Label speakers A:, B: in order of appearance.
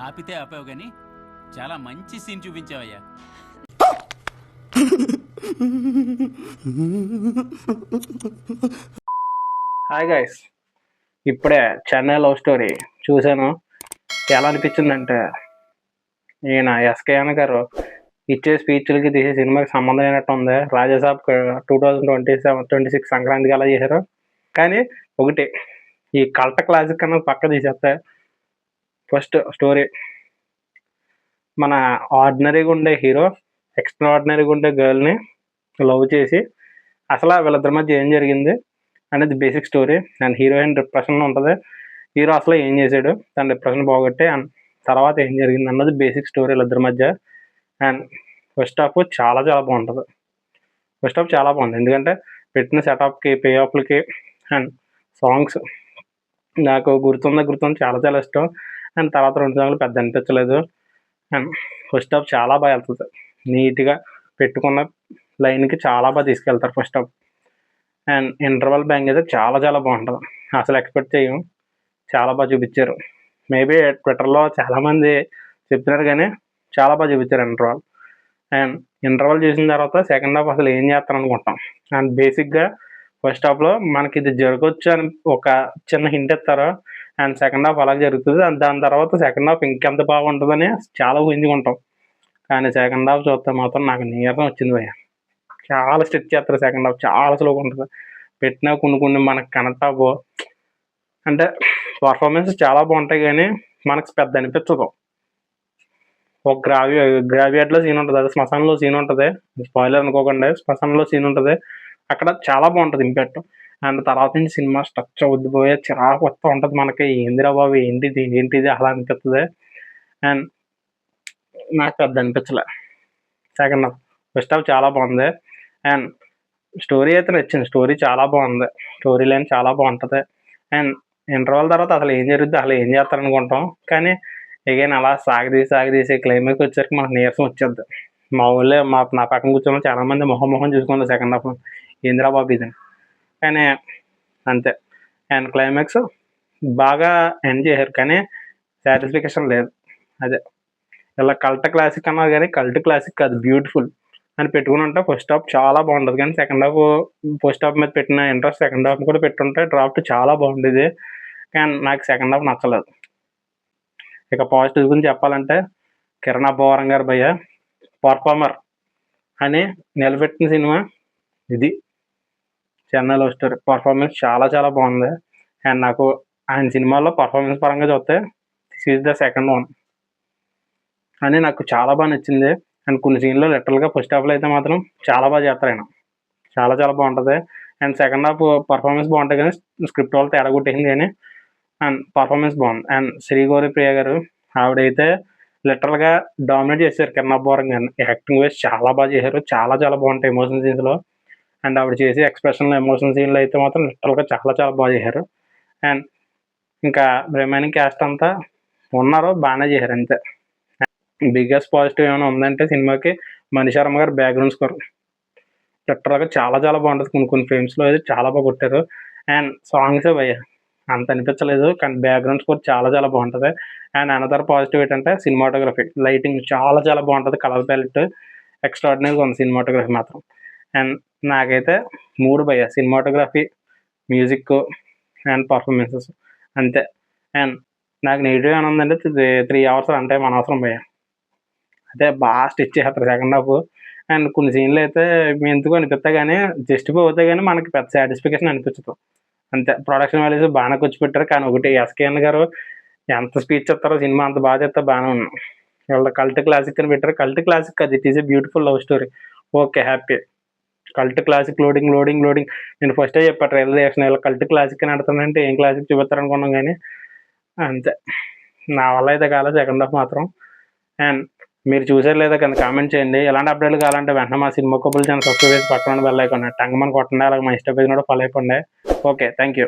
A: ఆపితే ఆపావు కానీ చాలా మంచి సీన్ చూపించావయ్యా.
B: హాయ్ గైస్, ఇప్పుడే చెన్నై లవ్ స్టోరీ చూశాను. ఎలా అనిపించిందంటే, ఈయన ఎస్కేఎన్ గారు ఇచ్చే స్పీచ్లకి తీసే సినిమాకి సంబంధం అయినట్టు ఉంది. రాజాసాబ్ 2026 సంక్రాంతికి ఎలా చేశారు. కానీ ఒకటి, ఈ కల్ట క్లాసిక్ అన్నది పక్క తీసేస్తే, ఫస్ట్ స్టోరీ మన ఆర్డినరీగా ఉండే హీరో ఎక్స్ట్రా ఆర్డినరీగా ఉండే గర్ల్ని లవ్ చేసి అసలు వీళ్ళిద్దరి మధ్య ఏం జరిగింది అనేది basic story. And heroine depression ఉంటుంది. హీరో అసలు ఏం చేశాడు, తన డిప్రెషన్ పోగొట్టి అండ్ తర్వాత ఏం జరిగింది అన్నది బేసిక్ స్టోరీ వీళ్ళిద్దరి మధ్య. అండ్ ఫస్ట్ హాఫ్ చాలా చాలా బాగుంటుంది. ఫస్ట్ హాఫ్ చాలా బాగుంది, ఎందుకంటే పెట్టిన సెటప్కి పే ఆఫ్లకి అండ్ సాంగ్స్ నాకు గుర్తుంది చాలా చాలా ఇష్టం. అండ్ తర్వాత 2 సాంగ్లు పెద్ద అనిపించలేదు. అండ్ ఫస్ట్ హాఫ్ చాలా బాగా వెళ్తుంది, నీట్గా పెట్టుకున్న లైన్కి చాలా బాగా తీసుకెళ్తారు first half. And interval bang అయితే చాలా చాలా బాగుంటుంది, అసలు ఎక్స్పెక్ట్ చేయం, చాలా బాగా చూపించారు. మేబీ ట్విట్టర్లో చాలామంది చెప్తున్నారు కానీ చాలా బాగా చూపించారు ఇంటర్వల్. అండ్ ఇంటర్వల్ చూసిన తర్వాత సెకండ్ హాఫ్ అసలు ఏం చేస్తారు అనుకుంటాం. అండ్ బేసిక్గా ఫస్ట్ హాఫ్లో మనకి ఇది జరగవచ్చు అని ఒక చిన్న హింట్ ఇస్తారు. అండ్ సెకండ్ హాఫ్ అలా జరుగుతుంది. అండ్ దాని తర్వాత సెకండ్ హాఫ్ ఇంకెంత బాగుంటుందని చాలా ఊహించుకుంటాం. కానీ సెకండ్ హాఫ్ చూస్తే మాత్రం నాకు నీరసం వచ్చింది భయ్య. చాలా స్ట్రిక్ట్ చేస్తారు సెకండ్ హాఫ్, చాలా స్లోగా ఉంటుంది. పెట్టినా కొన్ని మనకు కనెక్ట్ అవ్వవు. అంటే పర్ఫార్మెన్స్ చాలా బాగుంటాయి కానీ మనకు పెద్ద అనిపించదు. ఒక గ్రావియార్డ్లో సీన్ ఉంటుంది, అది శ్మశానంలో సీన్ ఉంటుంది. స్పాయిలర్ అనుకోకండి, శ్మశానంలో సీన్ ఉంటుంది. అక్కడ చాలా బాగుంటుంది ఇంపాక్ట్. అండ్ తర్వాత నుంచి సినిమా స్ట్రక్చర్ వద్దిపోయే చిరాకు వస్తూ ఉంటుంది మనకి. ఏందిరా బాబు, ఏంటిది అలా అనిపిస్తుంది. అండ్ నాకు పెద్ద అనిపించలే సెకండ్ హాఫ్. ఫస్ట్ హాఫ్ చాలా బాగుంది. అండ్ స్టోరీ అయితే నచ్చింది, స్టోరీ చాలా బాగుంది, స్టోరీ లైన్ చాలా బాగుంటుంది. అండ్ ఇంటర్వల్ తర్వాత అసలు ఏం జరుగుద్ది, అసలు ఏం చేస్తారనుకుంటాం. కానీ అగైన్ అలా సాగదీసి క్లైమాక్స్ వచ్చేసరికి మనకు నీరసం వచ్చేద్ది. మా ఊళ్ళో నా పక్కన కూర్చొని చాలామంది మొహం చూసుకుంది సెకండ్ హాఫ్, ఏందిరా బాబు ఇది. కానీ అంతే. అండ్ క్లైమాక్స్ బాగా ఎండ్ చేశారు కానీ సాటిస్ఫికేషన్ లేదు. అదే ఇలా కల్ట్ క్లాసిక్ అన్నారు కానీ కల్ట్ క్లాసిక్ కాదు, బ్యూటిఫుల్ అని పెట్టుకుని ఉంటే ఫస్ట్ హాఫ్ చాలా బాగుంటుంది. కానీ సెకండ్ హాఫ్ ఫస్ట్ హాఫ్ మీద పెట్టిన ఇంట్రెస్ట్ సెకండ్ హాఫ్ కూడా పెట్టుంటే డ్రాఫ్ట్ చాలా బాగుండేది. కానీ నాకు సెకండ్ హాఫ్ నచ్చలేదు. ఇక పాజిటివ్ గురించి చెప్పాలంటే, కిరణ్ అబ్బవరం గారు భయ్య పర్ఫార్మర్ అని నిలబెట్టిన సినిమా ఇది చెన్నై లవ్ స్టోరీ. పర్ఫార్మెన్స్ చాలా చాలా బాగుంది. అండ్ నాకు ఆయన సినిమాల్లో పర్ఫార్మెన్స్ పరంగా చూస్తే this is the second one అని నాకు చాలా బాగా నచ్చింది. అండ్ కొన్ని సీన్లో లిటరల్గా ఫస్ట్ హాఫ్లో అయితే మాత్రం చాలా బాగా చేస్తారు ఆయన, చాలా చాలా బాగుంటుంది. అండ్ సెకండ్ హాఫ్ పర్ఫార్మెన్స్ బాగుంటుంది కానీ స్క్రిప్ట్ వాళ్ళు తేడా కొట్టేసింది కానీ అండ్ పర్ఫార్మెన్స్ బాగుంది. అండ్ శ్రీగౌరి ప్రియ గారు ఆవిడైతే లిటరల్గా డామినేట్ చేశారు కిరణ్ అబ్బవరం గారిని. యాక్టింగ్ వైజ్ చాలా బాగా చేశారు, చాలా చాలా బాగుంటాయి ఎమోషన్ సీన్స్లో. అండ్ ఆవిడ చేసే ఎక్స్ప్రెషన్లో ఎమోషన్ సీన్లో అయితే మాత్రం లిటరల్గా చాలా చాలా బాగా చేశారు. అండ్ ఇంకా రిమైనింగ్ క్యాస్ట్ అంతా ఉన్నారు, బాగానే చేశారు అంతే. బిగ్గెస్ట్ పాజిటివ్ ఏమైనా ఉందంటే సినిమాకి మణి శర్మ గారు బ్యాక్గ్రౌండ్ స్కోర్ లిటరల్గా చాలా చాలా బాగుంటుంది. కొన్ని ఫ్రేమ్స్లో అయితే చాలా బాగా కొట్టారు. అండ్ సాంగ్సే భయ్య అంత అనిపించలేదు కానీ బ్యాక్గ్రౌండ్ స్కోర్ చాలా చాలా బాగుంటుంది. అండ్ అనదర్ పాజిటివ్ ఏంటంటే సినిమాటోగ్రఫీ, లైటింగ్ చాలా చాలా బాగుంటుంది. కలర్ ప్యాలెట్ ఎక్స్ట్రాడినరీగా ఉంది సినిమాటోగ్రఫీ మాత్రం. అండ్ నాకైతే 3 భయ్య, సినిమాటోగ్రఫీ, మ్యూజిక్ అండ్ పర్ఫార్మెన్సెస్ అంతే. అండ్ నాకు నెగిటివ్ ఏమైనా ఉందంటే 3 అవర్స్ అంటే మన అవసరం భయ్య. అదే బాగా స్టిచ్ చేస్తారు సెకండ్ హాఫ్. అండ్ కొన్ని సీన్లు అయితే ఎందుకు అనిపిస్తాయి కానీ జస్టిఫై అవుతాయి కానీ మనకి పెద్ద సాటిస్ఫికేషన్ అనిపించదు అంతే. ప్రొడక్షన్ వాల్యూస్ బాగానే కూర్చోపెట్టారు కానీ ఒకటి ఎస్కేఎన్ గారు ఎంత స్పీచ్ చెప్తారో సినిమా అంత బాగా చెప్తే బాగానే ఉన్నాం. వీళ్ళ కల్ట్ క్లాసిక్ అని పెట్టారు. కల్ట్ క్లాసిక్ అది, it is a beautiful love story. Okay, happy. Cult classic loading నేను ఫస్టే చెప్పాను ట్రైలర్ రియాక్షన్, ఇలా కల్ట్ క్లాసిక్ అని అడుగుతానంటే ఏం క్లాసిక్ చూపిస్తారు అనుకున్నాం కానీ అంతే. నా వల్ల అయితే కాలేదు సెకండ్ హాఫ్ మాత్రం. అండ్ మీరు చూసారు లేదా కింద కామెంట్ చేయండి. ఎలాంటి అప్డేట్లు కావాలంటే వెంటనే మా సినిమా కబుల్ ఛానల్ సబ్స్క్రైబ్ చేసి పక్కన బెల్ ఐకాన్ టంగమని కొట్టండి. అలాగే మా ఇన్స్టా పేజ్ కూడా ఫాలో అయిపోండి. Okay, thank you.